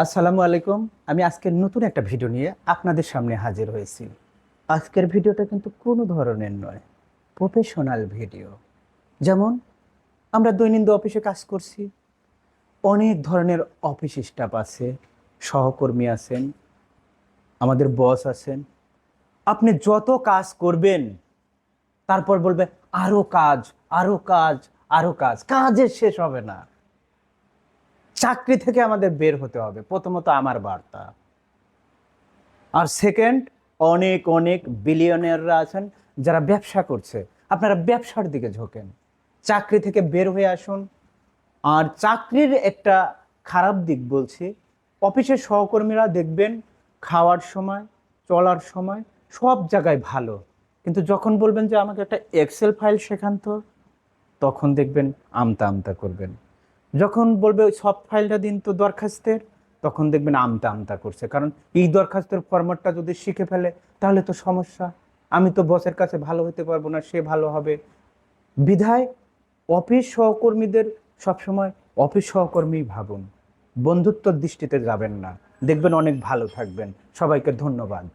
আসসালামু আলাইকুম। আমি আজকের নতুন একটা ভিডিও নিয়ে আপনাদের সামনে হাজির হয়েছি। আজকের ভিডিওটা কিন্তু কোনো ধরনের নয়, প্রফেশনাল ভিডিও। যেমন আমরা দৈনন্দিন অফিসে কাজ করছি, অনেক ধরনের অফিস স্টাফ আছে, সহকর্মী আছেন, আমাদের বস আছেন। আপনি যত কাজ করবেন তারপর বলবে আরো কাজ, আরো কাজ, আরো কাজ, কাজের শেষ হবে না। চাকরি থেকে আমাদের বের হতে হবে, প্রথমত আমার বার্তা। আর সেকেন্ড, অনেক অনেক বিলিয়নিয়াররা আছেন যারা ব্যবসা করছে, আপনারা ব্যবসার দিকে ঝোঁকেন, চাকরি থেকে বের হয়ে আসুন। আর চাকরির একটা খারাপ দিক বলছি, অফিসের সহকর্মীরা দেখবেন খাওয়ার সময়, চলার সময় সব জায়গায় ভালো, কিন্তু যখন বলবেন যে আমাকে একটা এক্সেল ফাইল শেখান তো, তখন দেখবেন আমতা আমতা করবেন। যখন বলবে ওই সব ফাইলটা দিন তো দরখাস্তের, তখন দেখবেন আমতা আমতা করছে, কারণ এই দরখাস্তের ফরম্যাটটা যদি শিখে ফেলে তাহলে তো সমস্যা, আমি তো বসের কাছে ভালো হতে পারবো না, সে ভালো হবে। বিধায় অফিস সহকর্মীদের সবসময় অফিস সহকর্মী ভাবুন, বন্ধুত্বর দৃষ্টিতে যাবেন না, দেখবেন অনেক ভালো থাকবেন। সবাইকে ধন্যবাদ।